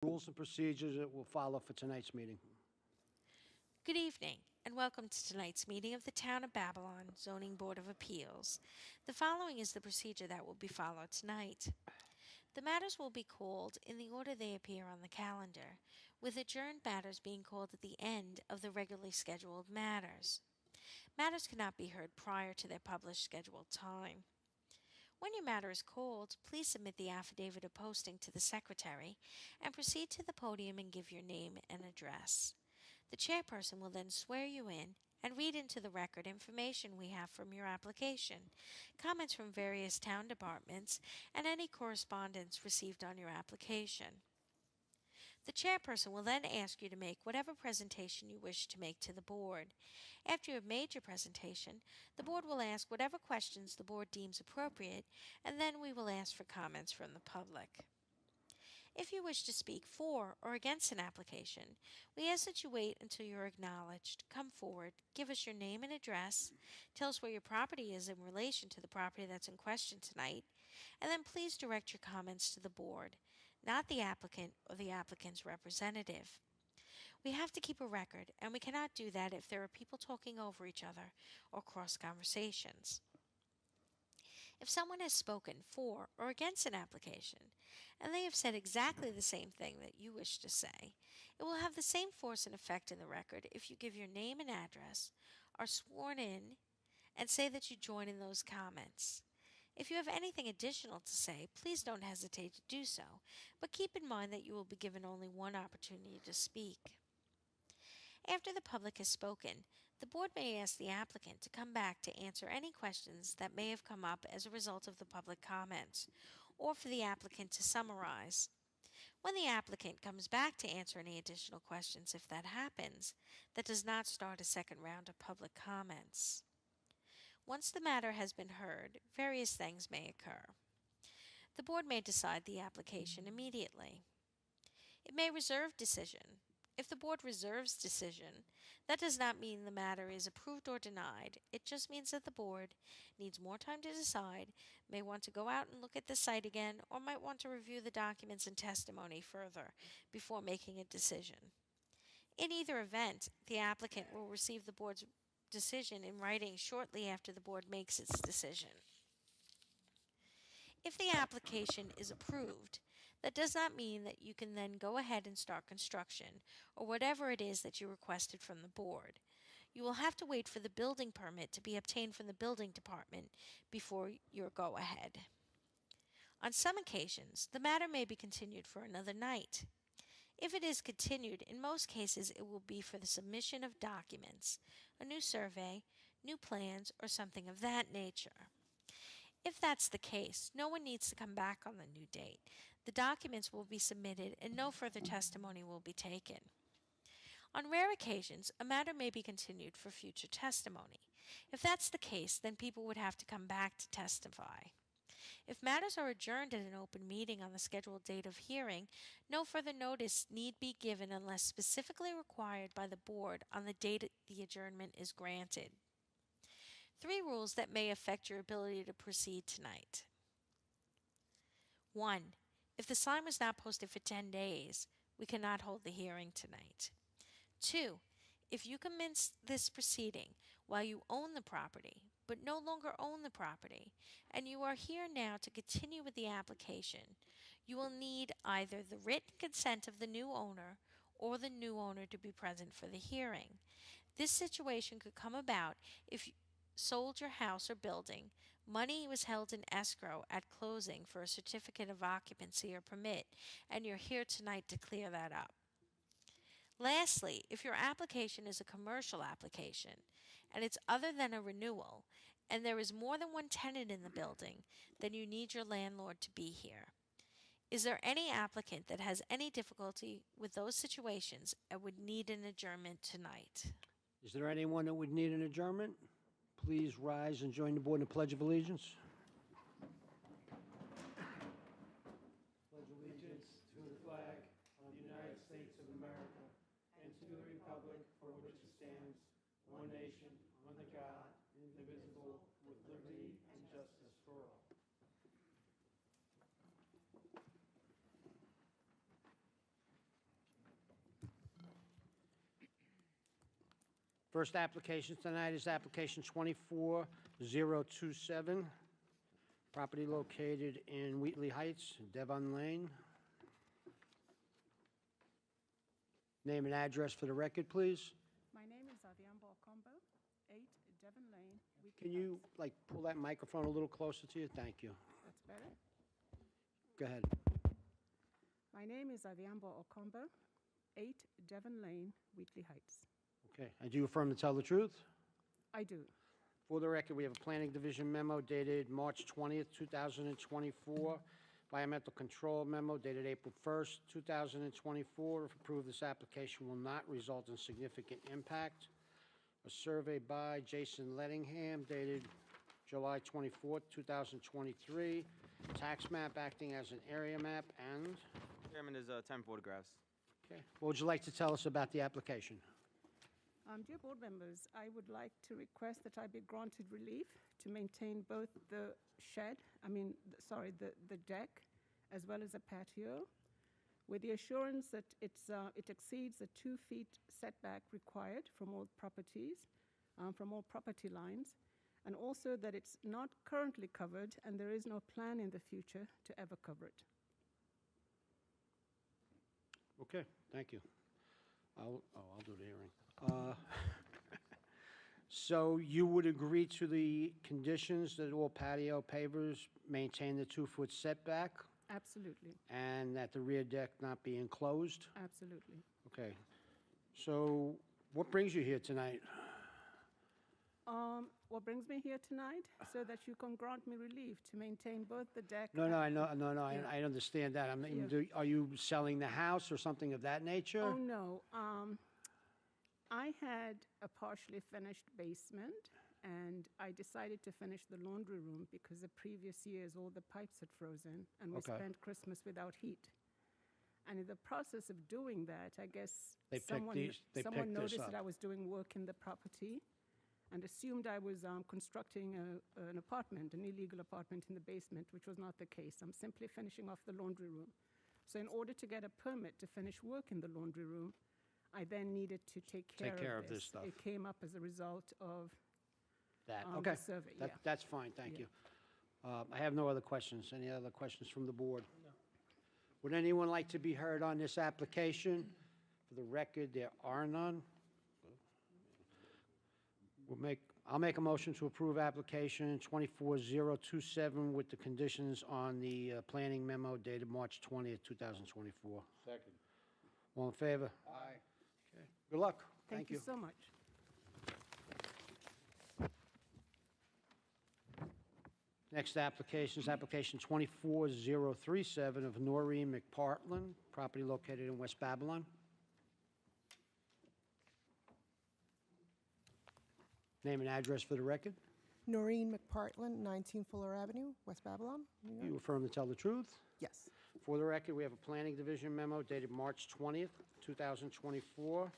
Rules and procedures that will follow for tonight's meeting. Good evening, and welcome to tonight's meeting of the Town of Babylon Zoning Board of Appeals. The following is the procedure that will be followed tonight. The matters will be called in the order they appear on the calendar, with adjourned matters being called at the end of the regularly scheduled matters. Matters cannot be heard prior to their published scheduled time. When your matter is called, please submit the affidavit of posting to the secretary and proceed to the podium and give your name and address. The chairperson will then swear you in and read into the record information we have from your application, comments from various town departments, and any correspondence received on your application. The chairperson will then ask you to make whatever presentation you wish to make to the board. After you have made your presentation, the board will ask whatever questions the board deems appropriate, and then we will ask for comments from the public. If you wish to speak for or against an application, we ask that you wait until you're acknowledged. Come forward, give us your name and address, tell us where your property is in relation to the property that's in question tonight, and then please direct your comments to the board, not the applicant or the applicant's representative. We have to keep a record, and we cannot do that if there are people talking over each other or cross conversations. If someone has spoken for or against an application, and they have said exactly the same thing that you wish to say, it will have the same force and effect in the record if you give your name and address, are sworn in, and say that you join in those comments. If you have anything additional to say, please don't hesitate to do so, but keep in mind that you will be given only one opportunity to speak. After the public has spoken, the board may ask the applicant to come back to answer any questions that may have come up as a result of the public comments, or for the applicant to summarize. When the applicant comes back to answer any additional questions, if that happens, that does not start a second round of public comments. Once the matter has been heard, various things may occur. The board may decide the application immediately. It may reserve decision. If the board reserves decision, that does not mean the matter is approved or denied. It just means that the board needs more time to decide, may want to go out and look at the site again, or might want to review the documents and testimony further before making a decision. In either event, the applicant will receive the board's decision in writing shortly after the board makes its decision. If the application is approved, that does not mean that you can then go ahead and start construction, or whatever it is that you requested from the board. You will have to wait for the building permit to be obtained from the building department before your go-ahead. On some occasions, the matter may be continued for another night. If it is continued, in most cases it will be for the submission of documents, a new survey, new plans, or something of that nature. If that's the case, no one needs to come back on the new date. The documents will be submitted and no further testimony will be taken. On rare occasions, a matter may be continued for future testimony. If that's the case, then people would have to come back to testify. If matters are adjourned at an open meeting on the scheduled date of hearing, no further notice need be given unless specifically required by the board on the date the adjournment is granted. 3 rules that may affect your ability to proceed tonight. 1. If the sign was not posted for 10 days, we cannot hold the hearing tonight. 2. If you commence this proceeding while you own the property, but no longer own the property, and you are here now to continue with the application, you will need either the written consent of the new owner or the new owner to be present for the hearing. This situation could come about if you sold your house or building, money was held in escrow at closing for a certificate of occupancy or permit, and you're here tonight to clear that up. Lastly, if your application is a commercial application, and it's other than a renewal, and there is more than one tenant in the building, then you need your landlord to be here. Is there any applicant that has any difficulty with those situations and would need an adjournment tonight? Is there anyone that would need an adjournment? Please rise and join the board in the Pledge of Allegiance. Pledge allegiance to the flag of the United States of America and to the republic for which it stands, one nation, under God, indivisible, with liberty and justice for all. First application tonight is application 24027, property located in Wheatley Heights, Devon Lane. Name and address for the record, please. My name is Aviambo Okombo, 8 Devon Lane, Weekly Can you, Heights. like, pull that microphone a little closer to you? Thank you. That's better. Go ahead. My name is Aviambo Okombo, 8 Devon Lane, Weekly Heights. Okay, and do you affirm to tell the truth? I do. For the record, we have a planning division memo dated March 20th, 2024, environmental control memo dated April 1st, 2024. If approved, this application will not result in significant impact. A survey by Jason Lettingham dated July 24th, 2023. Tax map acting as an area map and, Chairman, there's 10 photographs. okay, what would you like to tell us about the application? Dear board members, I would like to request that I be granted relief to maintain both the the deck, as well as a patio, with the assurance that it exceeds the 2 feet setback required from all properties, from all property lines, and also that it's not currently covered and there is no plan in the future to ever cover it. Okay, thank you. I'll do the hearing. So you would agree to the conditions that all patio pavers maintain the 2-foot setback Absolutely, and that the rear deck not be enclosed? absolutely. Okay. So what brings you here tonight? What brings me here tonight, so that you can grant me relief to maintain both the deck. No, and- no, I know, no, no, Yeah. I understand that. Yeah. Are you selling the house or something of that nature? Oh, no. I had a partially finished basement, and I decided to finish the laundry room because the previous years, all the pipes had frozen, and we Okay. spent Christmas without heat. And in the process of doing that, I guess They picked someone these- they someone picked this noticed up. that I was doing work in the property and assumed I was constructing an apartment, an illegal apartment in the basement, which was not the case. I'm simply finishing off the laundry room. So in order to get a permit to finish work in the laundry room, I then needed to take care of this. stuff. It came up as a result of That, the okay. survey, That- yeah. That's fine, thank Yeah. you. I have no other questions. Any other questions from the board? No. Would anyone like to be heard on this application? For the record, there are none. I'll make a motion to approve application 24027 with the conditions on the planning memo dated March 20th, 2024. Second. All in favor? Aye. Okay. Good luck. Thank you so much. Next application is application 24037 of Noreen McPartland, property located in West Babylon. Name and address for the record. Noreen McPartland, 19 Fuller Avenue, West Babylon, New York. You affirm to tell the truth? Yes. For the record, we have a planning division memo dated March 20th, 2024.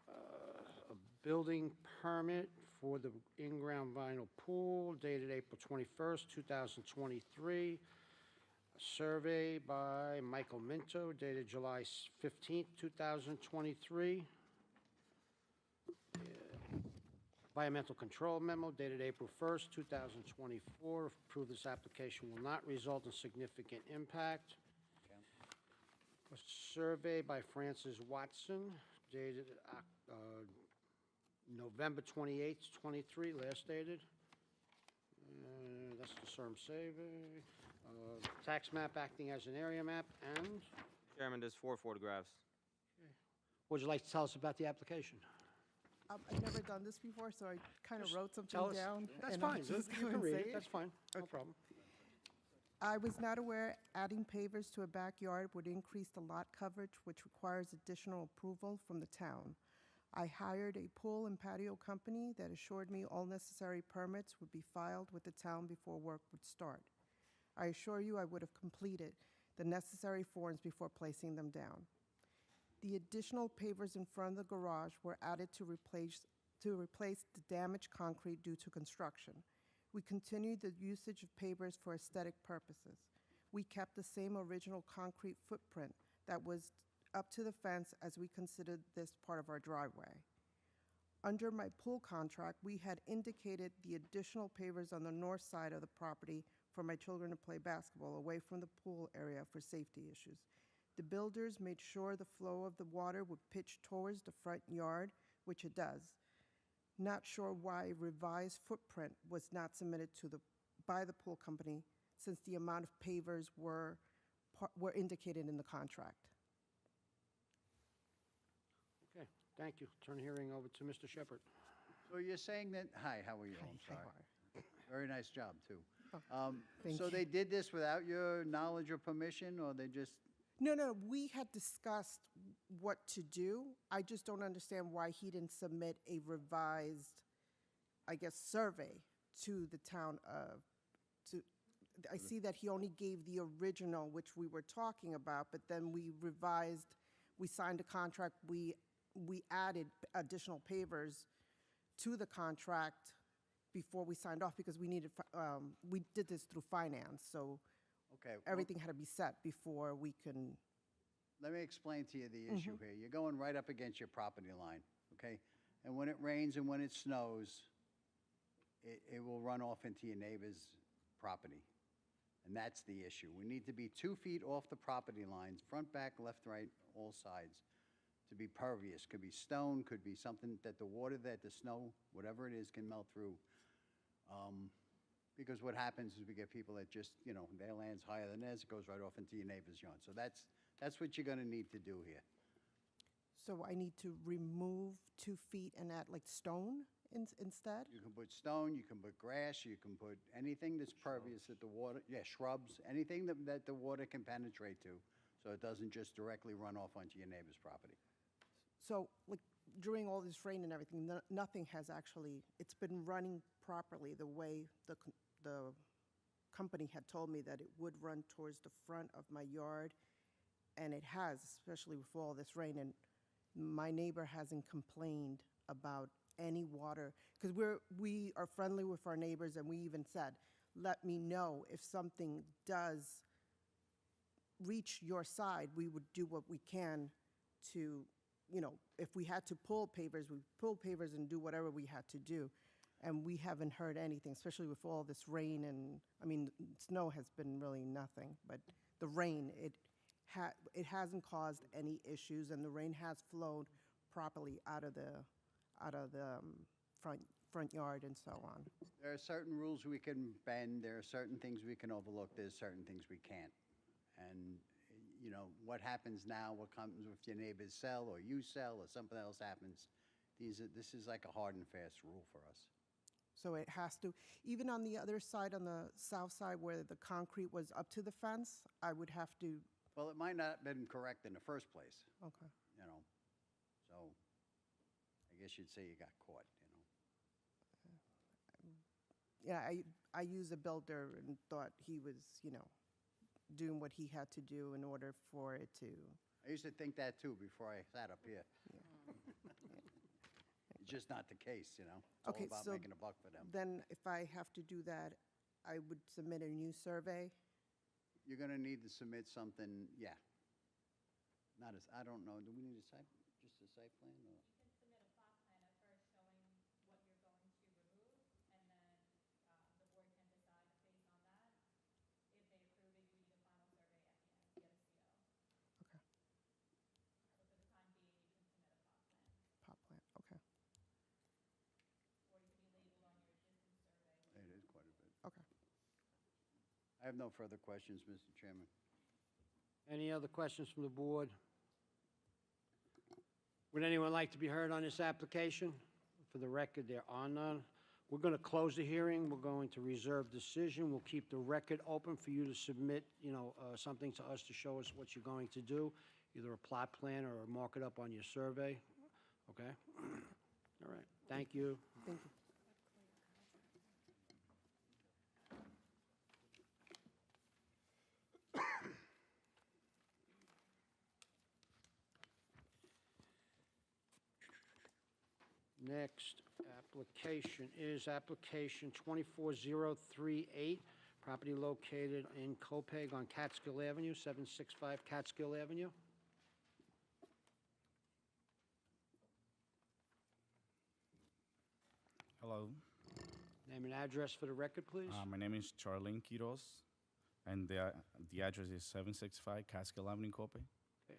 A building permit for the in-ground vinyl pool dated April 21st, 2023. A survey by Michael Minto dated July 15th, 2023. Environmental control memo dated April 1st, 2024. If approved, this application will not result in significant impact. A survey by Francis Watson dated November 28th, 23, last dated. That's the SERM survey. Tax map acting as an area map. And Chairman, there's 4 photographs. what would you like to tell us about the application? I've never done this before, so I kind of Just wrote tell something us. down. That's and I'll fine. just You go can and read say it. That's fine. No problem. I was not aware adding pavers to a backyard would increase the lot coverage, which requires additional approval from the town. I hired a pool and patio company that assured me all necessary permits would be filed with the town before work would start. I assure you I would have completed the necessary forms before placing them down. The additional pavers in front of the garage were added to replace the damaged concrete due to construction. We continued the usage of pavers for aesthetic purposes. We kept the same original concrete footprint that was up to the fence as we considered this part of our driveway. under my pool contract, we had indicated the additional pavers on the north side of the property for my children to play basketball away from the pool area for safety issues. The builders made sure the flow of the water would pitch towards the front yard, which it does. Not sure why revised footprint was not submitted by the pool company, since the amount of pavers were indicated in the contract. Okay, thank you. Turn the hearing over to Mr. Shepherd. So you're saying that, hi, how are you? Hi, I'm how sorry. are Very nice job, too. thank So you. they did this without your knowledge or permission, or they just, No, we had discussed what to do. I just don't understand why he didn't submit a revised, I guess, survey to the town of, I see that he only gave the original, which we were talking about, but then we revised, we signed a contract, we added additional pavers to the contract before we signed off, because we needed, we did this through finance, so okay. well, everything had to be set before we can. Let me explain to you the issue here. You're going right up against your property line, okay? And when it rains and when it snows, it will run off into your neighbor's property. And that's the issue. We need to be 2 feet off the property lines, front, back, left, right, all sides, to be pervious. Could be stone, could be something that the water, that the snow, whatever it is, can melt through. Because what happens is we get people that just, their land's higher than theirs, it goes right off into your neighbor's yard. So that's what you're gonna need to do here. So I need to remove 2 feet and add like stone instead? You can put stone, you can put grass, you can put anything that's pervious that the water, shrubs, anything that the water can penetrate to, so it doesn't just directly run off onto your neighbor's property. So like during all this rain and everything, nothing has actually, it's been running properly the way the company had told me that it would run towards the front of my yard, and it has, especially with all this rain, and my neighbor hasn't complained about any water, because we are friendly with our neighbors, and we even said, let me know if something does reach your side. We would do what we can to, if we had to pull pavers, we pull pavers and do whatever we had to do. And we haven't heard anything, especially with all this rain, and, snow has been really nothing, but the rain, it hasn't caused any issues, and the rain has flowed properly out of the front yard and so on. There are certain rules we can bend, there are certain things we can overlook, there's certain things we can't. And, what happens now, what comes if your neighbors sell, or you sell, or something else happens, this is like a hard and fast rule for us. So it has to, even on the other side, on the south side where the concrete was up to the fence, I would have to, Well, it might not have been correct in the first place, okay. so I guess you'd say you got caught, Yeah, I use a builder and thought he was, doing what he had to do in order for it to, I used to think that too before I sat up here. It's just not the case, It's Okay, all about so making a buck for them. then if I have to do that, I would submit a new survey. You're gonna need to submit something, yeah. I don't know, do we need just a site plan, or? Pot plant, okay, It is quite a bit. okay. I have no further questions, Mr. Chairman. Any other questions from the board? Would anyone like to be heard on this application? For the record, there are none. We're going to close the hearing. We're going to reserve decision. We'll keep the record open for you to submit, something to us to show us what you're going to do, either a plot plan or mark it up on your survey. Okay? All right. Thank you. Thank you. Next application is application 24038, property located in Copeg on Catskill Avenue, 765 Catskill Avenue. Hello. Name and address for the record, please. My name is Charlene Quiroz, and the address is 765 Catskill Avenue, Cope.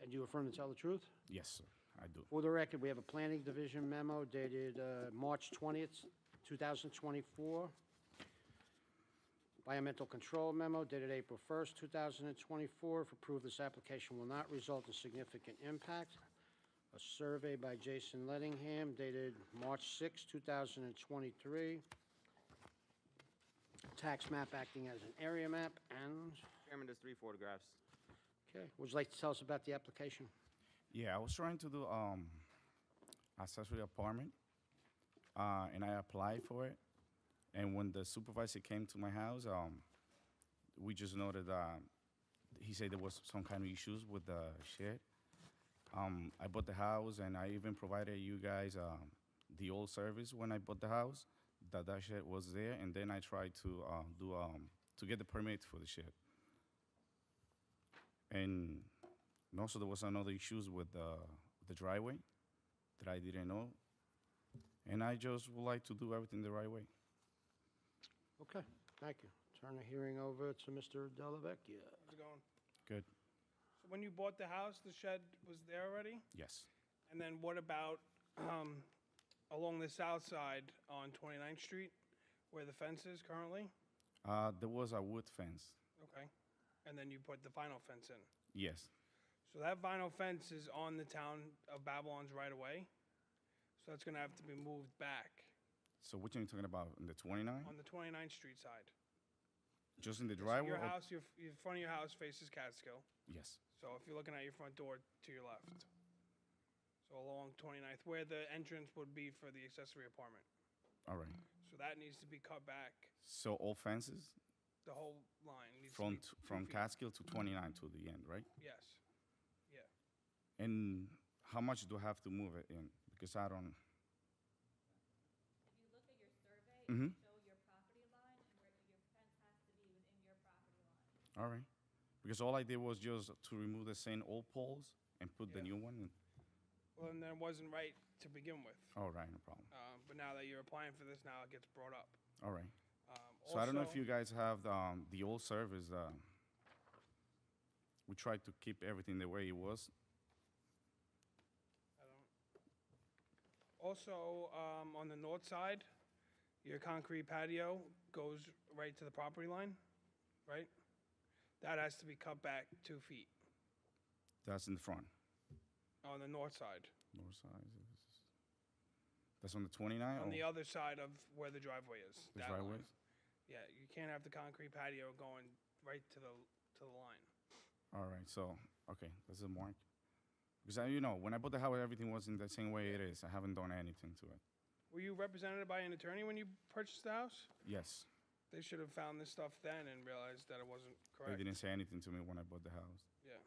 And you affirm to tell the truth? Yes, sir, I do. For the record, we have a planning division memo dated March 20th, 2024. Environmental control memo dated April 1st, 2024. If approved, this application will not result in significant impact. A survey by Jason Lettingham dated March 6, 2023. Tax map acting as an area map, and, Chairman, there's 3 photographs. okay, would you like to tell us about the application? Yeah, I was trying to do accessory apartment, and I applied for it. And when the supervisor came to my house, we just noted he said there was some kind of issues with the shed. I bought the house, and I even provided you guys the old service when I bought the house. That shed was there, and then I tried to to get the permit for the shed. And also there was another issues with the driveway that I didn't know, and I just would like to do everything the right way. Okay, thank you. Turn the hearing over to Mr. Dellavecchia. How's it going? Good. So when you bought the house, the shed was there already? Yes. And then what about along the south side on 29th Street, where the fence is currently? There was a wood fence. Okay. And then you put the vinyl fence in. Yes. So that vinyl fence is on the town of Babylon's right of way. So that's going to have to be moved back So what are you talking about? In the 29? on the 29th Street side. Just in the So driveway? your or- house, your front of your house faces Catskill. Yes. So if you're looking at your front door to your left. So along 29th, where the entrance would be for the accessory apartment. All right. So that needs to be cut back. So all fences The whole line needs from to be 2 from feet. Catskill to 29 to the end, right? Yes. Yeah. And how much do I have to move it in? Because I don't. If you look at your survey, it Mhm. will show your property line and where your fence has to be within your property line. All right. Because all I did was just to remove the same old poles and put the Yeah. new one in. Well, and then it wasn't right to begin with. All right, no problem. But now that you're applying for this, now it gets brought up. All right. So I don't know if you guys have the old service. We tried to keep everything the way it was. I don't. Also, on the north side, your concrete patio goes right to the property line, right? That has to be cut back 2 feet That's in the front. on the north side. North side. That's on the 29. On the other side of where the driveway is. the that line. driveways. Yeah, you can't have the concrete patio going right to the line. All right. So okay, that's a mark. Because I, you know, when I bought the house, everything was in the same way it is. I haven't done anything to it. Were you represented by an attorney when you purchased the house? Yes. They should have found this stuff then and realized that it wasn't They correct. didn't say anything to me when I bought the house. Yeah.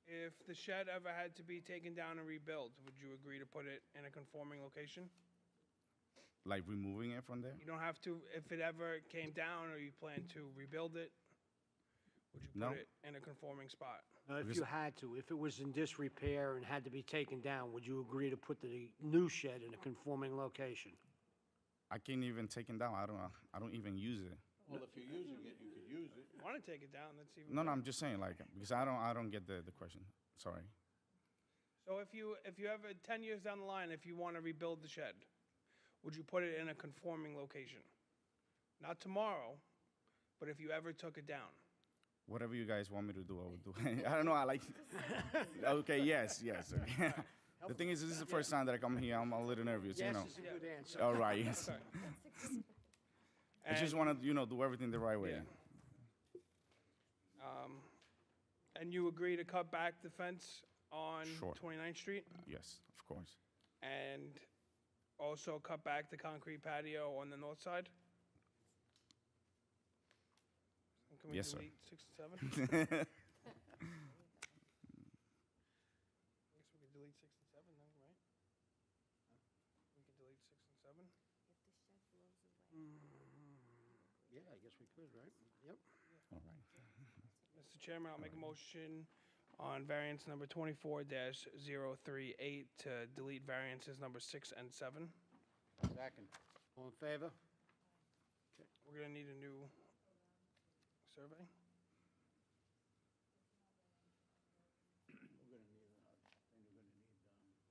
If the shed ever had to be taken down and rebuilt, would you agree to put it in a conforming location? Like removing it from there? You don't have to, if it ever came down or you plan to rebuild it, would you No. put it in a conforming spot? If you had to, if it was in disrepair and had to be taken down, would you agree to put the new shed in a conforming location? I can't even take it down. I don't even use it. Well, if you're using it, you could use it. Want to take it down, that's even No, better. I'm just saying, like, because I don't get the question. Sorry. So if you ever, 10 years down the line, if you want to rebuild the shed, would you put it in a conforming location? Not tomorrow, but if you ever took it down. Whatever you guys want me to do, I will do. I don't know. I like. Okay. Yes. Yes. Okay. The thing is, this is the first time that I come here. I'm a little nervous. You Yes know. is a good answer. All right. Yes. Okay. I just want to, do everything the right way. Yeah. And you agree to cut back the fence on Sure. 29th Street? Yes, of course. And also cut back the concrete patio on the north side? Can we Yes, sir. delete 6 and 7? I guess we could delete 6 and 7 then, right? We can delete 6 and 7? Yeah, I guess we could, right? Yep. All right. Mr. Chairman, I'll make a motion on variance number 24-038 to delete variances number 6 and 7. Second. All in favor? We're gonna need a new survey.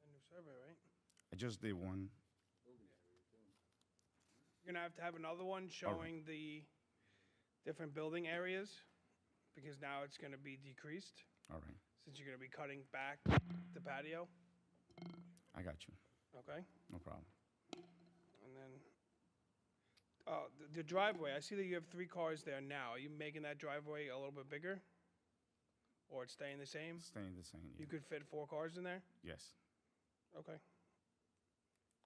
A new survey, right? I just did one. You're gonna have to have another one showing the different building areas, because now it's gonna be decreased, All right, since you're gonna be cutting back the patio, I got you. okay? No problem. And then, the driveway, I see that you have 3 cars there now. Are you making that driveway a little bit bigger? Or it's staying the same? Staying the same. You Yeah. could fit 4 cars in there? Yes. Okay.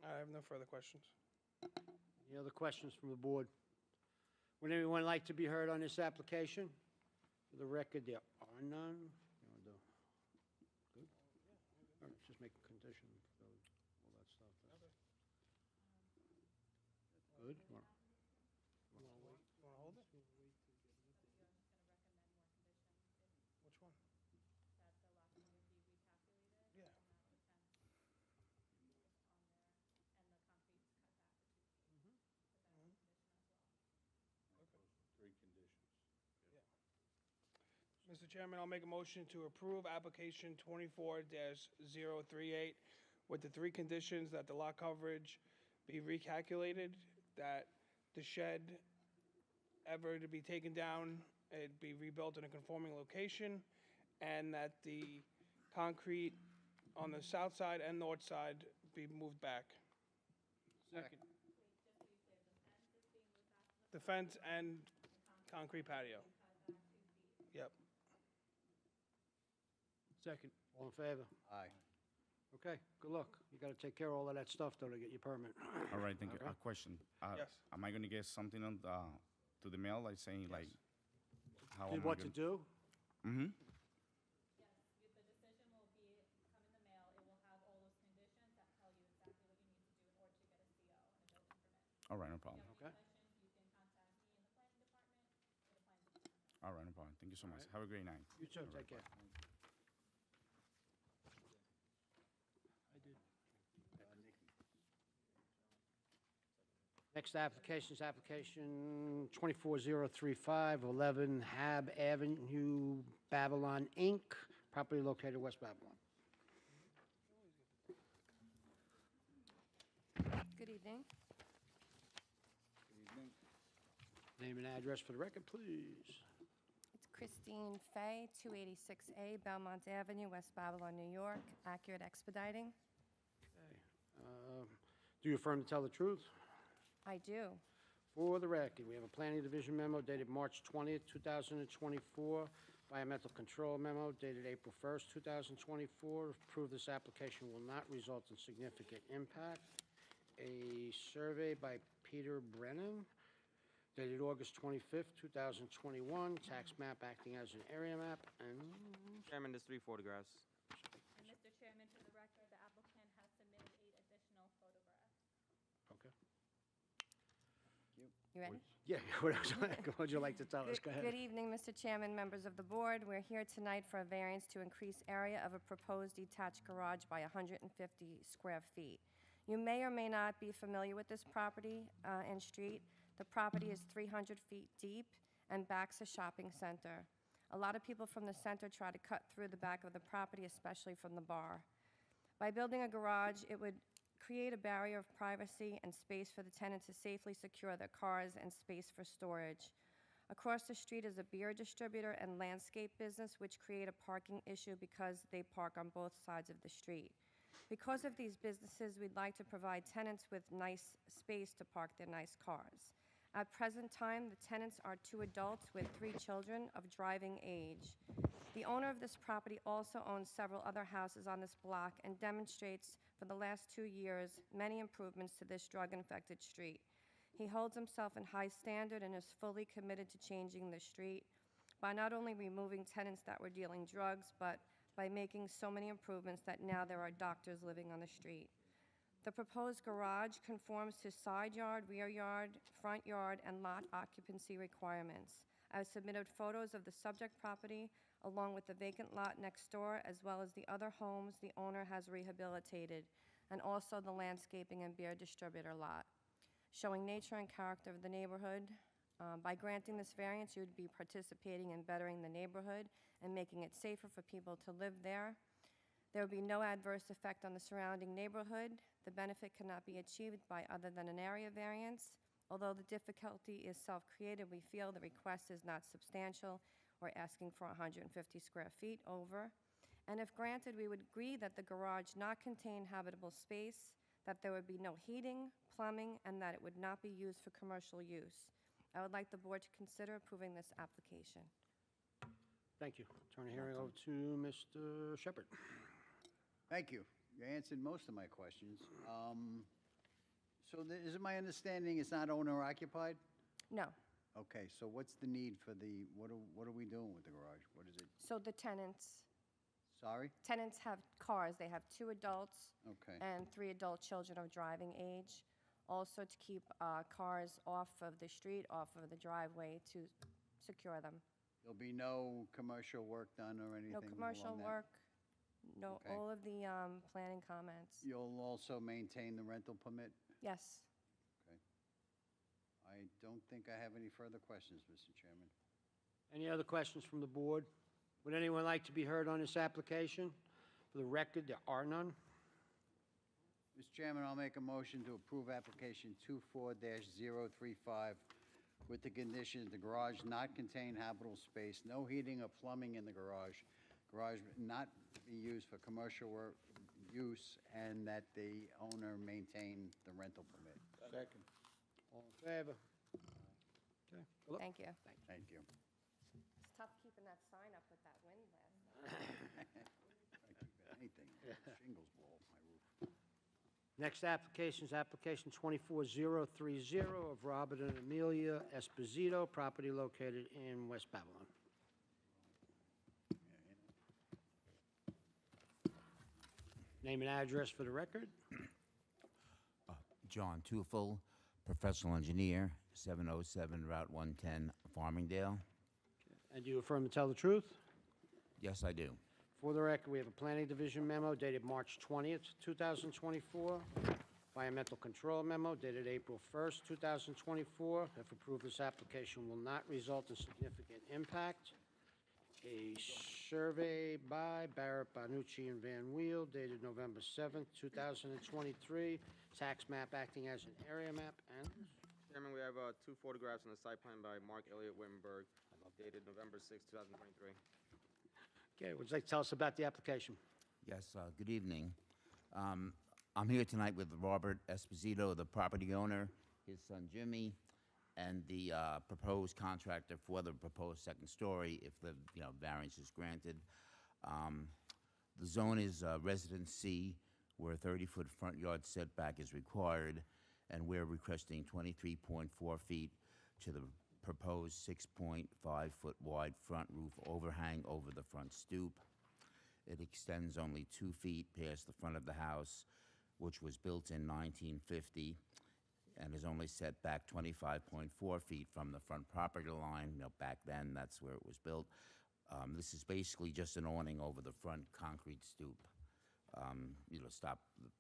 I have no further questions. Any other questions from the board? Would anyone like to be heard on this application? For the record, there are none. You wanna do- Good? All right, just make a condition, so all that stuff. Good? You wanna- You wanna wait? You wanna hold it? Which one? Yeah. Three conditions. Mr. Chairman, I'll make a motion to approve application 24-038 with the 3 conditions: that the lot coverage be recalculated, that the shed ever to be taken down, it be rebuilt in a conforming location, and that the concrete on the south side and north side be moved back. Second. The fence and concrete patio. Yep. Second. All in favor? Aye. Okay, good luck. You gotta take care of all of that stuff, though, to get your permit. All right, thank you. Okay. A question. Yes. Am I gonna get something on to the mail, like saying like how am I What to gonna? do? Mm-hmm. Yes, the decision will come in the mail. It will have all those conditions that tell you exactly what you need to do in order to get a CO and a building permit. All right, no problem. Okay. Questions, you can contact me in the planning department or the planning department. All right, no problem. Thank you so much. Have a great night. You too, take care. Next application is application 24035, 11 Hab Avenue, Babylon, Inc., property located West Babylon. Good evening. Name and address for the record, please. It's Christine Fay, 286A Belmont Avenue, West Babylon, New York. Accurate Expediting. Do you affirm to tell the truth? I do. For the record, we have a planning division memo dated March 20th, 2024, environmental control memo dated April 1st, 2024. Approve this application will not result in significant impact. A survey by Peter Brennan dated August 25th, 2021, tax map acting as an area map, and Chairman, there's 3 photographs. And Mr. Chairman, for the record, the applicant has submitted 8 additional photographs. okay. You ready? Yeah, what would you like to tell us? Go ahead. Good evening, Mr. Chairman, members of the board. We're here tonight for a variance to increase area of a proposed detached garage by 150 square feet. You may or may not be familiar with this property and street. The property is 300 feet deep and backs a shopping center. A lot of people from the center try to cut through the back of the property, especially from the bar. By building a garage, it would create a barrier of privacy and space for the tenant to safely secure their cars and space for storage. Across the street is a beer distributor and landscape business, which create a parking issue because they park on both sides of the street. Because of these businesses, we'd like to provide tenants with nice space to park their nice cars. At present time, the tenants are 2 adults with 3 children of driving age. The owner of this property also owns several other houses on this block and demonstrates for the last 2 years many improvements to this drug-infected street. He holds himself in high standard and is fully committed to changing the street by not only removing tenants that were dealing drugs, but by making so many improvements that now there are doctors living on the street. The proposed garage conforms to side yard, rear yard, front yard, and lot occupancy requirements. I've submitted photos of the subject property along with the vacant lot next door, as well as the other homes the owner has rehabilitated, and also the landscaping and beer distributor lot, showing nature and character of the neighborhood. By granting this variance, you would be participating in bettering the neighborhood and making it safer for people to live there. There would be no adverse effect on the surrounding neighborhood. The benefit cannot be achieved by other than an area variance. Although the difficulty is self-created, we feel the request is not substantial. We're asking for 150 square feet over. And if granted, we would agree that the garage not contain habitable space, that there would be no heating, plumbing, and that it would not be used for commercial use. I would like the board to consider approving this application. Thank you. Turn the hearing over to Mr. Shepherd. Thank you. You answered most of my questions. So is it my understanding it's not owner occupied? No. Okay, so what's the need for the, what are we doing with the garage? What is it? So the tenants have cars. They have 2 adults Okay. and 3 adult children of driving age. Also to keep cars off of the street, off of the driveway to secure them. There'll be no commercial work done or anything No commercial along that? work, no, Okay. all of the planning comments. You'll also maintain the rental permit? Yes. I don't think I have any further questions, Mr. Chairman. Any other questions from the board? Would anyone like to be heard on this application? For the record, there are none. Mr. Chairman, I'll make a motion to approve application 24-035 with the condition the garage not contain habitable space, no heating or plumbing in the garage not be used for commercial use, and that the owner maintain the rental permit. Second. All in favor? Okay. Good luck. Thank you. Thank you. It's tough keeping that sign up with that wind last night. I keep anything, shingles blow off my roof. Next application is application 24030 of Robert and Amelia Esposito, property located in West Babylon. Name and address for the record. John Tufel, professional engineer, 707 Route 110, Farmingdale. And do you affirm to tell the truth? Yes, I do. For the record, we have a planning division memo dated March 20th, 2024. Environmental control memo dated April 1st, 2024. If approved, this application will not result in significant impact. A survey by Barrett, Bonucci, and Van Weel dated November 7th, 2023. Tax map acting as an area map. And Chairman, we have 2 photographs on the site plan by Mark Elliott Wittenberg, dated November 6, 2023. okay, would you like to tell us about the application? Yes, good evening. I'm here tonight with Robert Esposito, the property owner, his son Jimmy, and the proposed contractor for the proposed second story if the variance is granted. The zone is Residence C, where a 30-foot front yard setback is required, and we're requesting 23.4 feet to the proposed 6.5-foot wide front roof overhang over the front stoop. It extends only 2 feet past the front of the house, which was built in 1950, and is only set back 25.4 feet from the front property line. Back then, that's where it was built. This is basically just an awning over the front concrete stoop.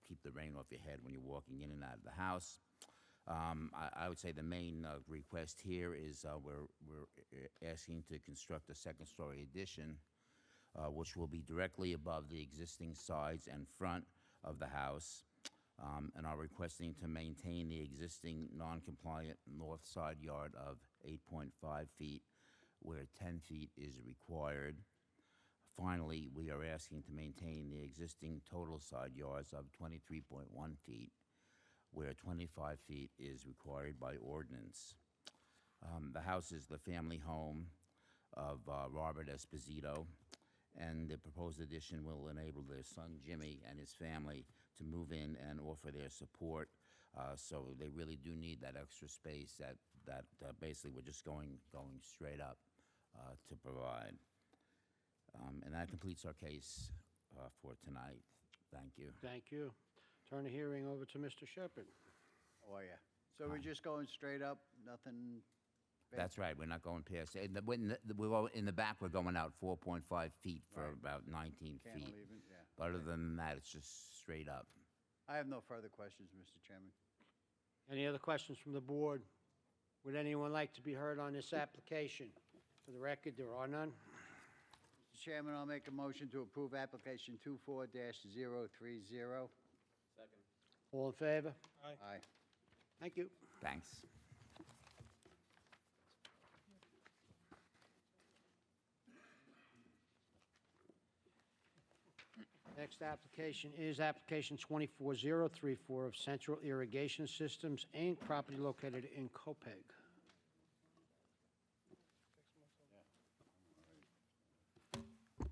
Keep the rain off your head when you're walking in and out of the house. I would say the main request here is we're asking to construct a second-story addition, which will be directly above the existing sides and front of the house, and are requesting to maintain the existing non-compliant north side yard of 8.5 feet, where 10 feet is required. Finally, we are asking to maintain the existing total side yards of 23.1 feet, where 25 feet is required by ordinance. The house is the family home of Robert Esposito, and the proposed addition will enable their son Jimmy and his family to move in and offer their support. So they really do need that extra space that basically we're just going straight up to provide. And that completes our case for tonight. Thank you. Thank you. Turn the hearing over to Mr. Shepherd. Oh, yeah. So we're just going straight up, nothing That's right, we're not going past, in the back, we're going out 4.5 feet for Right. about 19 feet. Cantilever, yeah. But other than that, it's just straight up. I have no further questions, Mr. Chairman. Any other questions from the board? Would anyone like to be heard on this application? For the record, there are none. Mr. Chairman, I'll make a motion to approve application 24-030. All in favor? Aye. Thank you. Thanks. Next application is application 24034 of Central Irrigation Systems, Inc., property located in Copeg.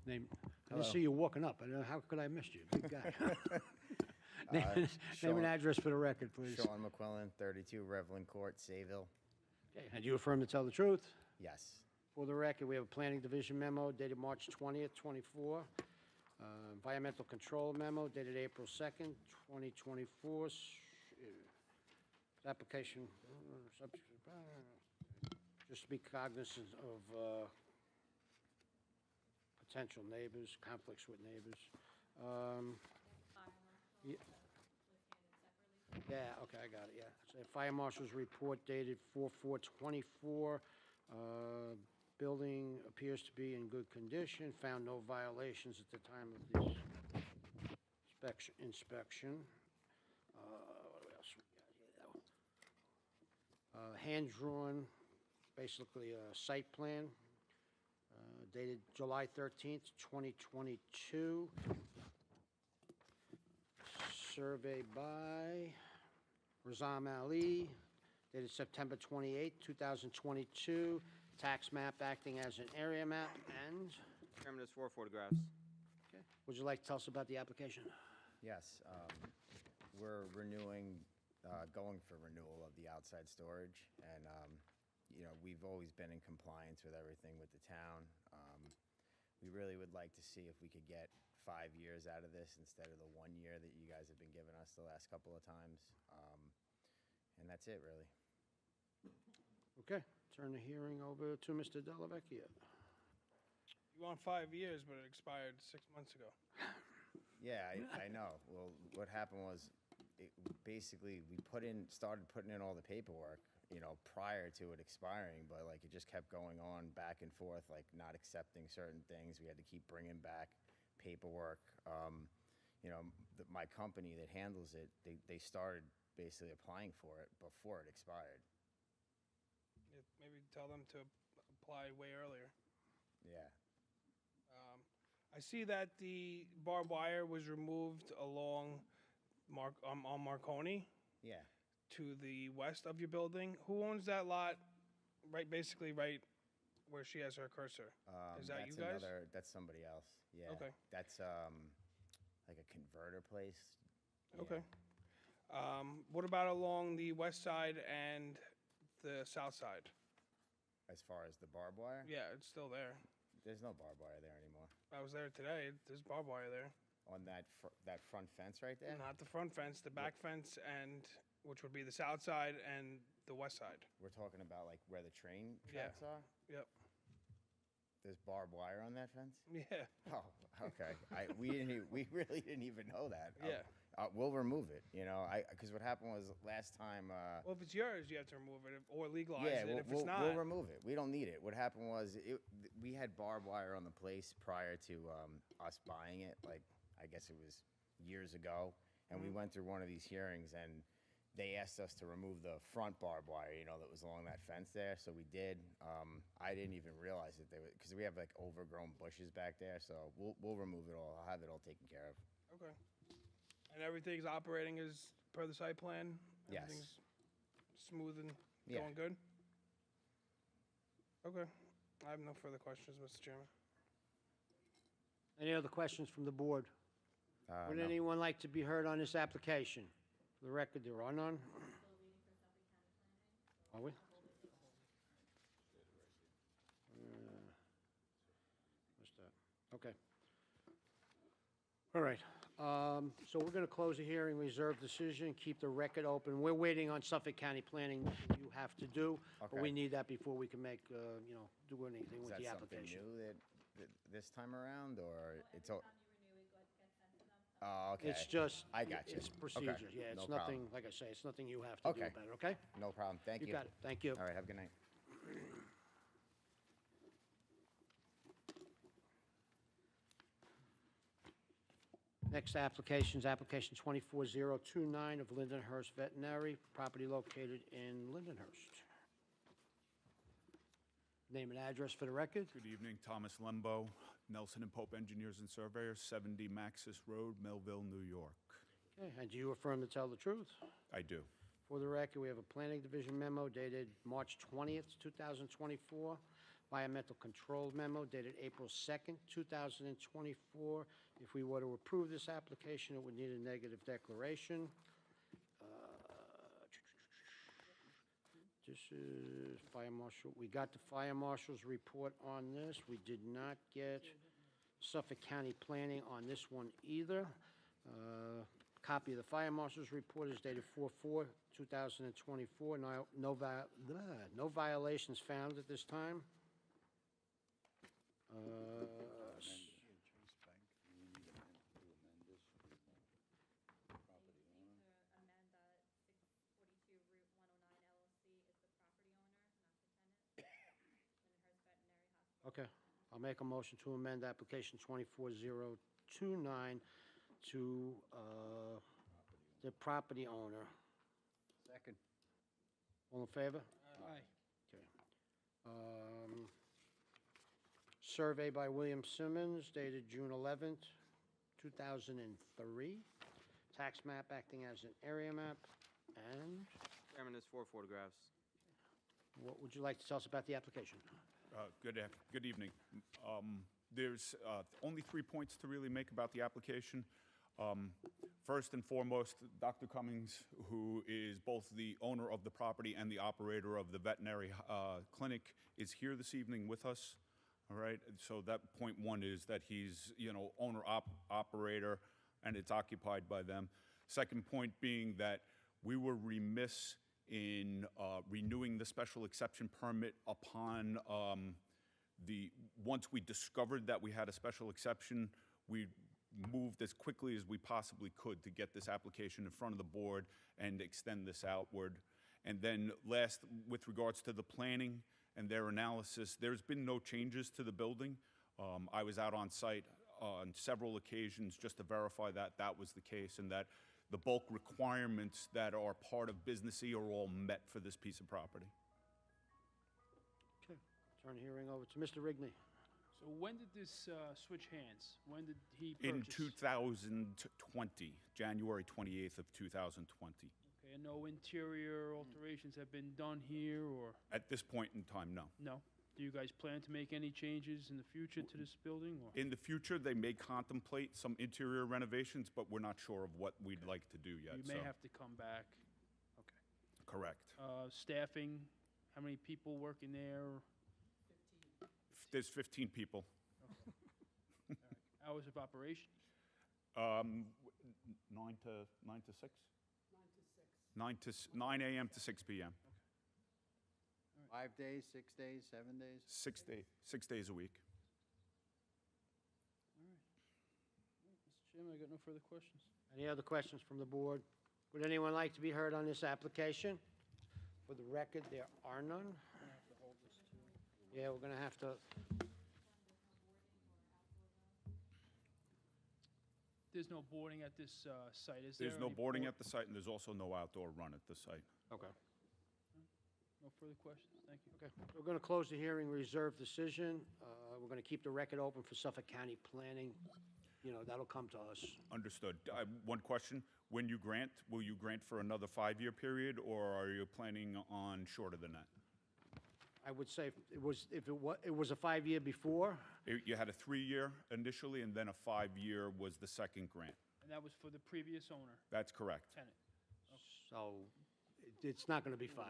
Name, I didn't see you walking up. I don't know, how could I have missed you? Big guy. Name and address for the record, please. Sean McQuillan, 32 Revlin Court, Sayville. Okay, and you affirm to tell the truth? Yes. For the record, we have a planning division memo dated March 20th, 24. Environmental control memo dated April 2nd, 2024. Application, just to be cognizant of potential neighbors, conflicts with neighbors. Yeah, okay, I got it, yeah. So Fire Marshal's report dated 4/4/24. Building appears to be in good condition, found no violations at the time of this inspection. What else we got here? Hand-drawn, basically a site plan, dated July 13th, 2022. Survey by Razam Ali, dated September 28th, 2022. Tax map acting as an area map, and, Chairman, there's 4 photographs. okay, would you like to tell us about the application? Yes. We're renewing, going for renewal of the outside storage. And, we've always been in compliance with everything with the town. We really would like to see if we could get 5 years out of this instead of the 1 year that you guys have been giving us the last couple of times. And that's it, really. Okay, turn the hearing over to Mr. Dellavecchia. You want 5 years, but it expired 6 months ago. Yeah, I know. Well, what happened was, basically, we started putting in all the paperwork, prior to it expiring, but like it just kept going on back and forth, like not accepting certain things. We had to keep bringing back paperwork. My company that handles it, they started basically applying for it before it expired. Yeah, maybe tell them to apply way earlier. Yeah. I see that the barbed wire was removed along on Marconi Yeah. to the west of your building. Who owns that lot? Basically right where she has her cursor. Is that you guys? That's somebody else. Yeah. Okay. That's like a converter place. Yeah. Okay. What about along the west side and the south side? As far as the barbed wire? Yeah, it's still there. There's no barbed wire there anymore. I was there today. There's barbed wire there. On that front fence right there? Not the front fence, the back fence, and which would be the south side and the west side. We're talking about like where the train Yeah. tracks are? Yep. There's barbed wire on that fence? Yeah. Oh, okay. We really didn't even know that. Yeah. We'll remove it, because what happened was last time. Well, if it's yours, you have to remove it or legalize Yeah, it. If it's not, we'll remove it. We don't need it. What happened was we had barbed wire on the place prior to us buying it. Like, I guess it was years ago. And we went through one of these hearings, and they asked us to remove the front barbed wire, that was along that fence there. So we did. I didn't even realize that because we have like overgrown bushes back there. So we'll remove it all. I'll have it all taken care of. okay. And everything's operating as per the site plan? Yes. Everything's smooth and Yeah. going good? Okay. I have no further questions, Mr. Chairman. Any other questions from the board? Would No. anyone like to be heard on this application? For the record, there are none. Are we? What's that? Okay. All right. So we're going to close the hearing, reserve decision, keep the record open. We're waiting on Suffolk County Planning, you have to do, but we Okay. need that before we can make, do anything Is with that the something application. new that this time around, or it's all? Time you renew, it gets sent to them. Oh, okay. It's just, I got you. it's Okay, procedure, yeah, no it's problem. nothing, like I say, it's nothing you have to do Okay. about it, okay? No problem. Thank you. You got it, thank you. All right. Have a good night. Next application is application 24029 of Lindenhurst Veterinary, property located in Lindenhurst. Name and address for the record. Good evening, Thomas Lembo, Nelson and Pope Engineers and Surveyors, 70 Maxis Road, Millville, New York. Okay, and do you affirm to tell the truth? I do. For the record, we have a Planning Division memo dated March 20th, 2024, environmental control memo dated April 2nd, 2024. If we were to approve this application, it would need a negative declaration. This is Fire Marshal. We got the Fire Marshal's report on this. We did not get Suffolk County Planning on this one either. Copy of the Fire Marshal's report is dated 4/4/2024. No violations found at this time. Okay, I'll make a motion to amend application 24029 to the property owner. Second. All in favor? Aye. Okay. Survey by William Simmons dated June 11th, 2003. Tax map acting as an area map. And Chairman, there's 4 photographs. what would you like to tell us about the application? Good evening. There's only 3 points to really make about the application. First and foremost, Dr. Cummings, who is both the owner of the property and the operator of the veterinary clinic, is here this evening with us. All right, so that point one is that he's, owner operator, and it's occupied by them. Second point being that we were remiss in renewing the special exception permit upon once we discovered that we had a special exception, we moved as quickly as we possibly could to get this application in front of the board and extend this outward. And then last, with regards to the planning and their analysis, there's been no changes to the building. I was out on site on several occasions just to verify that that was the case and that the bulk requirements that are part of Business E are all met for this piece of property. Okay, turn the hearing over to Mr. Rigney. So when did this switch hands? When did he In purchase? 2020, January 28th of 2020. Okay, and no interior alterations have been done here, or? At this point in time, no. No? Do you guys plan to make any changes in the future to this building, or? In the future, they may contemplate some interior renovations, but we're not sure of what we'd like to do yet. You may so- have to come back. Okay. Correct. Staffing, how many people working there? There's 15 people. Hours of operation? 9 to 6? 9 a.m. to 6 p.m. 5 days, 6 days, 7 days? 6 days a week. All right. Mr. Chairman, I got no further questions. Any other questions from the board? Would anyone like to be heard on this application? For the record, there are none. Yeah, we're going to have to, There's no boarding at this site, is there? There's no Any boarding board- at the site, and there's also no outdoor run at the site. okay. No further questions, thank you. Okay, we're going to close the hearing, reserve decision. We're going to keep the record open for Suffolk County Planning. That'll come to us. Understood. One question. When you grant, will you grant for another 5-year period, or are you planning on shorter than that? I would say if it was a 5-year before, You had a 3-year initially, and then a 5-year was the second grant. And that was for the previous owner, That's correct. tenant? so It's not going to be 5.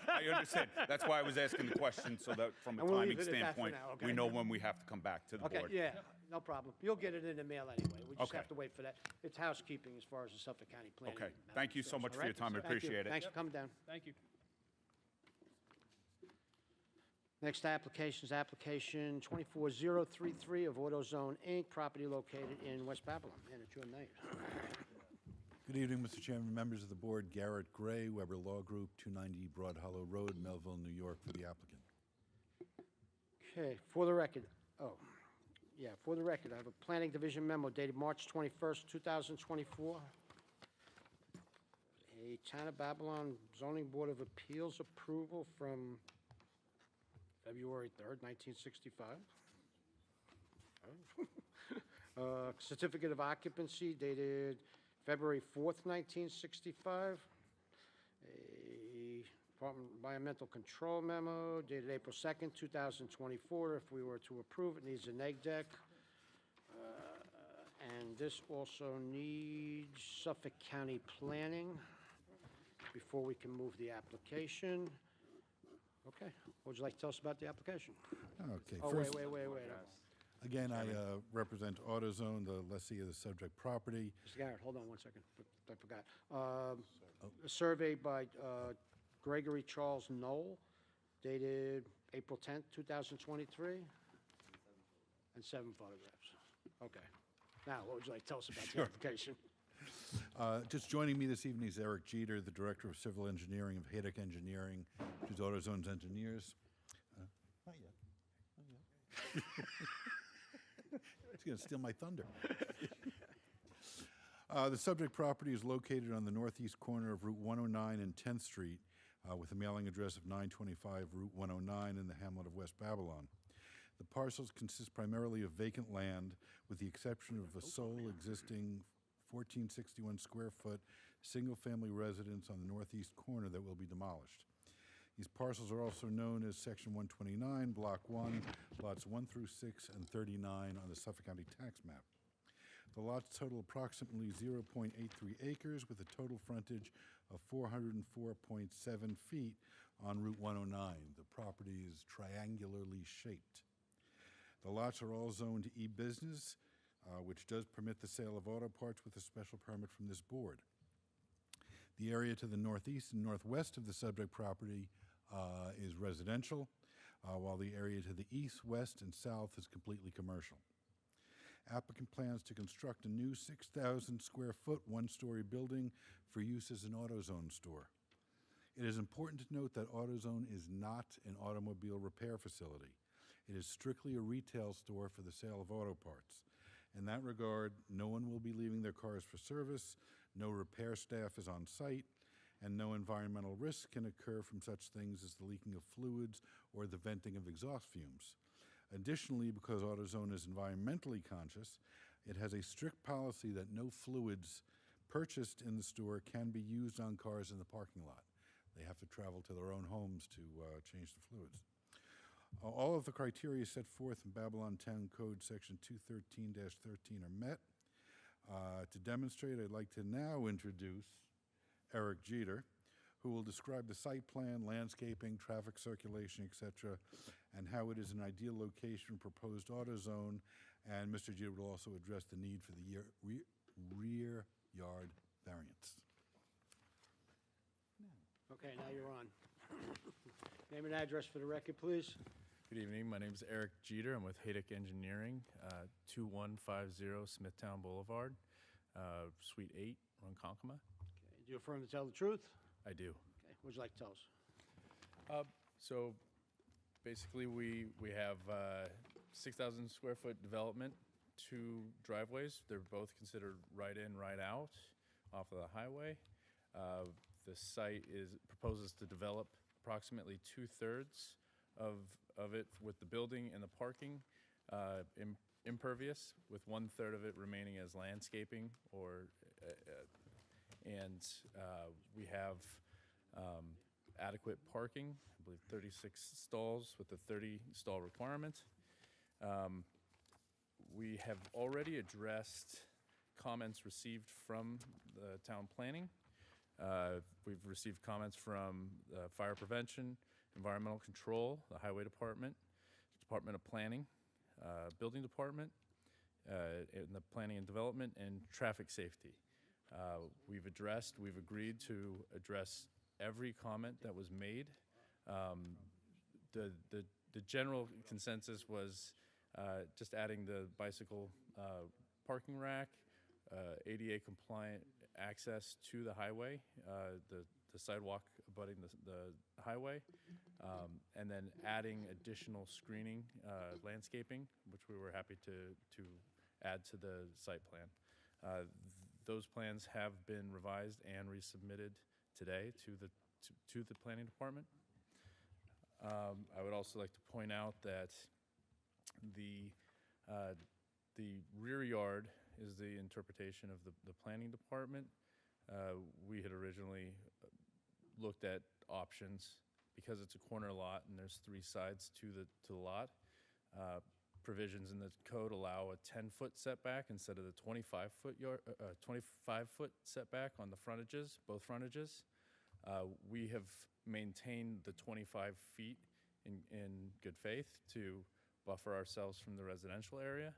I understand. That's why I was asking the question, so that from a And we'll leave timing it at that for standpoint, now, okay? we know when we have to come back to the Okay, board. yeah, no problem. You'll get it in the mail anyway. We just Okay. have to wait for that. It's housekeeping as far as the Suffolk County Planning. Okay. matter Thank you so goes, much all for your right? time. I Thank you. appreciate it. Thanks for coming down. Thank you. Next application is application 24033 of AutoZone, Inc., property located in West Babylon. And it's your name. Good evening, Mr. Chairman, members of the board. Garrett Gray, Weber Law Group, 290 Broad Hollow Road, Melville, New York, for the applicant. Okay, for the record, for the record, I have a Planning Division memo dated March 21st, 2024. A Town of Babylon Zoning Board of Appeals approval from February 3rd, 1965. Certificate of occupancy dated February 4th, 1965. A Department of Environmental Control memo dated April 2nd, 2024. If we were to approve, it needs a neg deck. And this also needs Suffolk County Planning before we can move the application. Okay, what would you like to tell us about the application? Okay, Oh, first, wait. again, I represent AutoZone, the lessee of the subject property. Mr. Garrett, hold on one second. I forgot. A survey by Gregory Charles Knoll dated April 10th, 2023. And 7 photographs. Okay. Now, what would you like to tell us about the application? Just joining me this evening is Eric Jeter, the Director of Civil Engineering of Haydock Engineering, which is AutoZone's engineers. Not yet. It's going to steal my thunder. The subject property is located on the northeast corner of Route 109 and 10th Street, with a mailing address of 925 Route 109 in the hamlet of West Babylon. The parcels consist primarily of vacant land, with the exception of a sole existing 1461 square foot single-family residence on the northeast corner that will be demolished. These parcels are also known as Section 129, Block 1, lots 1 through 6 and 39 on the Suffolk County tax map. The lots total approximately 0.83 acres with a total frontage of 404.7 feet on Route 109. The property is triangularly shaped. The lots are all zoned to e-business, which does permit the sale of auto parts with a special permit from this board. The area to the northeast and northwest of the subject property is residential, while the area to the east, west, and south is completely commercial. Applicant plans to construct a new 6,000 square foot, one-story building for use as an AutoZone store. It is important to note that AutoZone is not an automobile repair facility. It is strictly a retail store for the sale of auto parts. In that regard, no one will be leaving their cars for service, no repair staff is on site, and no environmental risk can occur from such things as the leaking of fluids or the venting of exhaust fumes. Additionally, because AutoZone is environmentally conscious, it has a strict policy that no fluids purchased in the store can be used on cars in the parking lot. They have to travel to their own homes to change the fluids. All of the criteria set forth in Babylon Town Code Section 213-13 are met. To demonstrate, I'd like to now introduce Eric Jeter, who will describe the site plan, landscaping, traffic circulation, etc., and how it is an ideal location for proposed AutoZone. And Mr. Jeter will also address the need for the rear yard variance. Okay, now you're on. Name and address for the record, please. Good evening. My name is Eric Jeter. I'm with Haydock Engineering, 2150 Smithtown Boulevard, Suite 8, Ronkonkoma. Okay, do you affirm to tell the truth? I do. Okay, what would you like to tell us? So basically, we have 6,000 square foot development, 2 driveways. They're both considered right in, right out off of the highway. The site proposes to develop approximately 2/3 of it with the building and the parking impervious, with 1/3 of it remaining as landscaping. We have adequate parking, I believe 36 stalls with the 30 stall requirement. We have already addressed comments received from the town planning. We've received comments from fire prevention, environmental control, the highway department, Department of Planning, building department, in the planning and development, and traffic safety. We've agreed to address every comment that was made. The general consensus was just adding the bicycle parking rack, ADA compliant access to the highway, the sidewalk abutting the highway, and then adding additional screening, landscaping, which we were happy to add to the site plan. Those plans have been revised and resubmitted today to the planning department. I would also like to point out that the rear yard is the interpretation of the planning department. We had originally looked at options because it's a corner lot and there's 3 sides to the lot. Provisions in the code allow a 10-foot setback instead of the 25-foot setback on the frontages, both frontages. We have maintained the 25 feet in good faith to buffer ourselves from the residential area.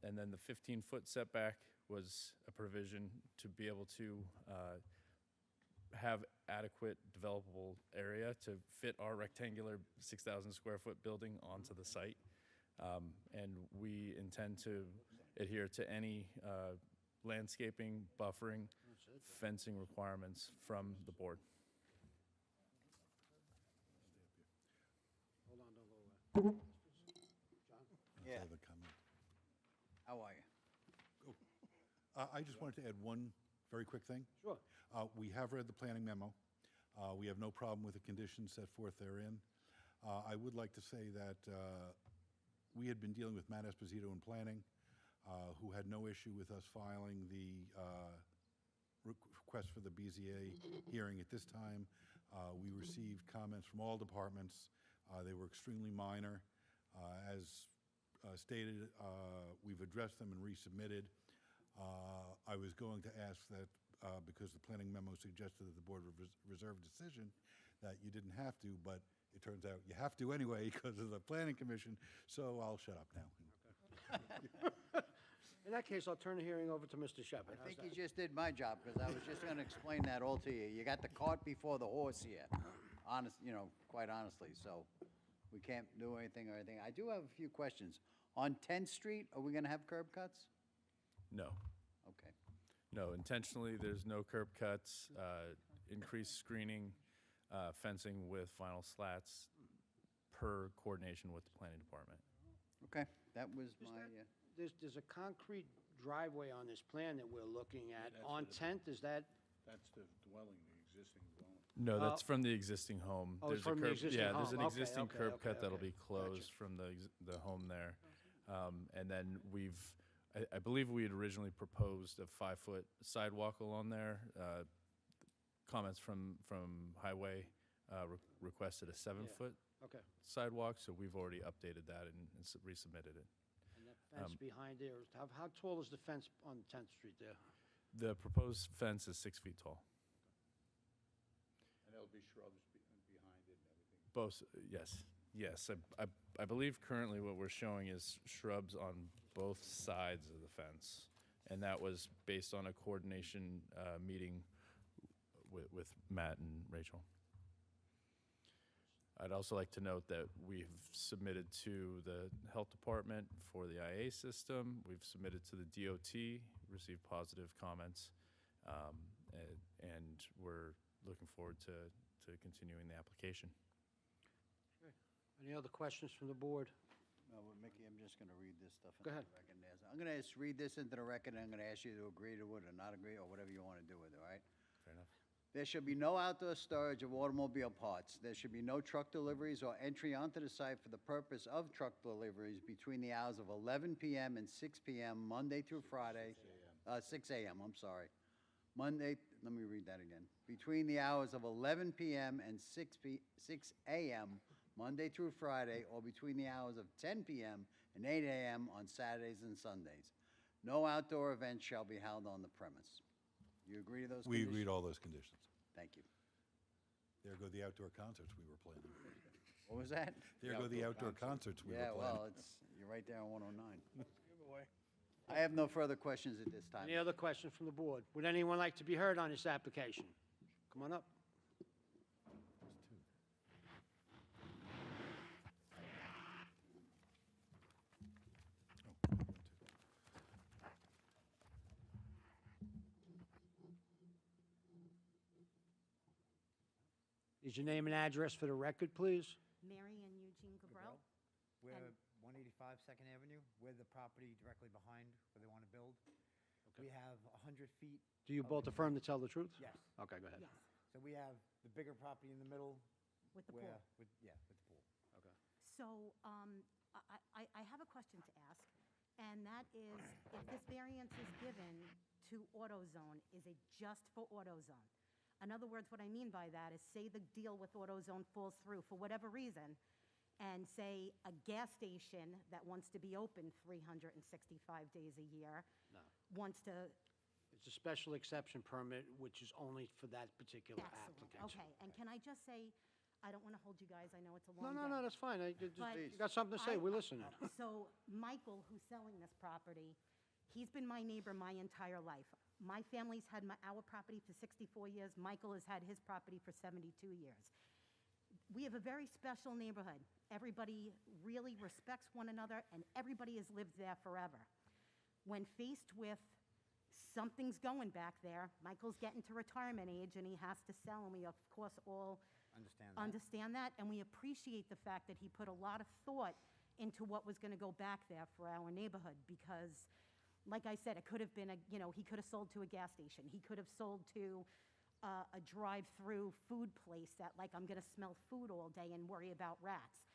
And then the 15-foot setback was a provision to be able to have adequate developable area to fit our rectangular 6,000 square foot building onto the site. And we intend to adhere to any landscaping, buffering, fencing requirements from the board. Hold on a little bit. Yeah. Further comment. How are you? I just wanted to add one very quick thing. Sure. We have read the planning memo. We have no problem with the conditions set forth therein. I would like to say that we had been dealing with Matt Esposito in planning, who had no issue with us filing the request for the BZA hearing at this time. We received comments from all departments. They were extremely minor. As stated, we've addressed them and resubmitted. I was going to ask that, because the planning memo suggested that the board would reserve decision, that you didn't have to, but it turns out you have to anyway because of the planning commission, so I'll shut up now. In that case, I'll turn the hearing over to Mr. Shepherd. I think you just did my job, because I was just going to explain that all to you. You got the cart before the horse here, quite honestly, so we can't do anything or anything. I do have a few questions. On 10th Street, are we going to have curb cuts? No. Okay. No, intentionally, there's no curb cuts, increased screening, fencing with vinyl slats per coordination with the planning department. Okay, that was my, There's a concrete driveway on this plan that we're looking at. On 10th, is that? That's the dwelling, the existing dwelling. No, that's from the existing home. Oh, it's from the existing Yeah, there's an home. Okay, existing okay, curb okay, cut that'll okay. be closed from the home there. And then I believe we had originally proposed a 5-foot sidewalk along there. Comments from Highway requested a 7-foot Okay. sidewalk, so we've already updated that and resubmitted it. And that fence behind there, how tall is the fence on 10th Street there? The proposed fence is 6 feet tall. And there'll be shrubs behind it and everything. Both, yes. Yes, I believe currently what we're showing is shrubs on both sides of the fence. And that was based on a coordination meeting with Matt and Rachel. I'd also like to note that we've submitted to the Health Department for the IA system. We've submitted to the DOT, received positive comments, and we're looking forward to continuing the application. Any other questions from the board? no, but Mickey, I'm just going to read this stuff Go into ahead. the record. I'm going to just read this into the record, and I'm going to ask you to agree to it or not agree, or whatever you want to do with it, all right? Fair enough. There should be no outdoor storage of automobile parts. There should be no truck deliveries or entry onto the site for the purpose of truck deliveries between the hours of 11 p.m. and 6 p.m., Monday through Friday. 6 a.m., I'm sorry. Monday, let me read that again. Between the hours of 11 p.m. and 6 a.m., Monday through Friday, or between the hours of 10 p.m. and 8 a.m. on Saturdays and Sundays. No outdoor events shall be held on the premise. You agree to those We conditions? agreed all those conditions. Thank you. There go the outdoor concerts we were planning. What was that? There go the outdoor concerts we were Yeah, planning. well, you're right there on 109. I have no further questions at this time. Any other questions from the board? Would anyone like to be heard on this application? Come on up. Is your name and address for the record, please? Mary and Eugene Cabral. We're And- 185 Second Avenue. We're the property directly behind where they want to build. We have 100 feet. Do you of both the- affirm to tell the truth? Yes. Okay, go ahead. Yes, So we have the bigger property in the middle. with the where- pool. Yeah, with the pool. Okay. So I have a question to ask, and that is, if this variance is given to AutoZone, is it just for AutoZone? In other words, what I mean by that is, say the deal with AutoZone falls through for whatever reason, and say a gas station that wants to be open 365 days a year No. wants to. It's a special exception permit, which is only for that particular Excellent. application. Okay, and can I just say, I don't want to hold you guys, I know it's a No, long day. no, no, that's fine. But You got something to say, we're listening. So Michael, who's selling this property, he's been my neighbor my entire life. My family's had our property for 64 years. Michael has had his property for 72 years. We have a very special neighborhood. Everybody really respects one another, and everybody has lived there forever. When faced with something's going back there, Michael's getting to retirement age, and he has to sell, and we, of course, all understand that, and we appreciate the fact that he put a lot of thought into what was going to go back there for our neighborhood, because, like I said, it could have been he could have sold to a gas station. He could have sold to a drive-through food place that, like, I'm going to smell food all day and worry about rats.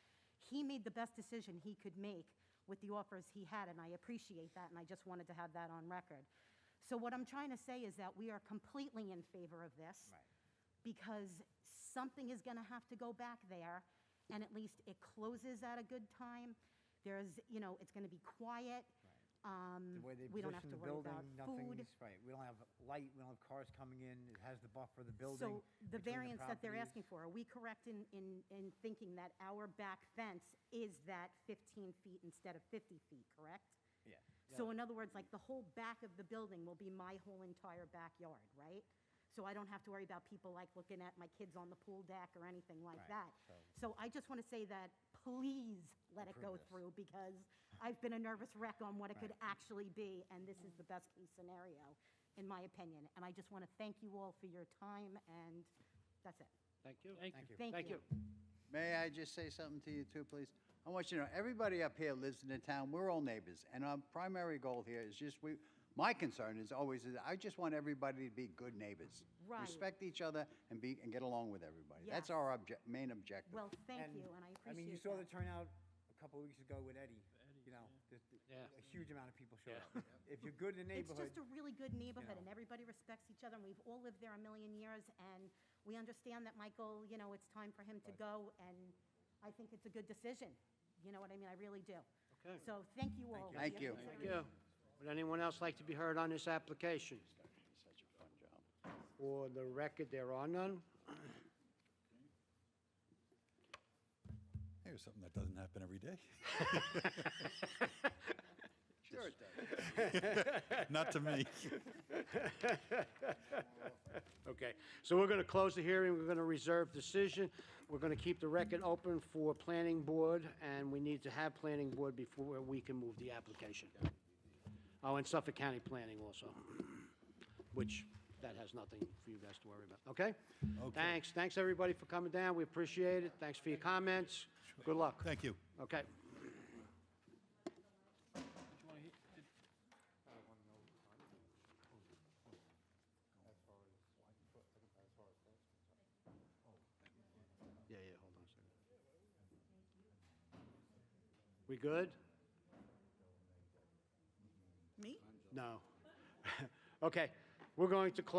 He made the best decision he could make with the offers he had, and I appreciate that, and I just wanted to have that on record. So what I'm trying to say is that we are completely in favor of this, because something is going to have to go back there, and at least it closes at a good time. There's, it's going to be quiet. The way they We don't have position to the worry building, about food. nothing's, right, we don't have light, we don't have cars coming in, it has the buffer of the building. So the between variance that they're properties. asking for, are we correct in thinking that our back fence is that 15 feet instead of 50 feet, correct? Yeah. So in other words, like, the whole back of the building will be my whole entire backyard, right? So I don't have to worry about people, like, looking at my kids on the pool deck or anything like Right, that. So I just want to say that, please let it go through, because I've been a nervous wreck on what it could actually be, and this is the best-case scenario, in my opinion. And I just want to thank you all for your time, and that's it. Thank you. Thank you. Thank you. May I just say something to you too, please? I want you to know, everybody up here lives in the town, we're all neighbors, and our primary goal here is just, my concern is always, I just want everybody to be good neighbors. Right. Respect each other and get along with everybody. That's Yes. our main objective. Well, thank you, and I appreciate that. I mean, you saw the turnout a couple of weeks ago with Eddie, Yeah. a huge amount of people showed up. If you're good in the It's neighborhood. just a really good neighborhood, know. and everybody respects each other, and we've all lived there a million years, and we understand that Michael, it's time for him to go, and I think it's a good decision. You know what I mean? I really do. Okay. So thank you all. for Thank your you. Thank you. Would anyone else like to be heard on this application? Such a fun job. For the record, there are none. Here's something that doesn't happen every day. Sure it does. Not to me. Okay, so we're going to close the hearing, we're going to reserve decision. We're going to keep the record open for planning board, and we need to have planning board before we can move the application. Oh, and Suffolk County Planning also, which, that has nothing for you guys to worry about, okay? Thanks, everybody, for coming down, we appreciate it. Thanks for your comments. Good luck. Thank you. Okay. Yeah, hold on a second. We good? Me? No. Okay, we're going to close.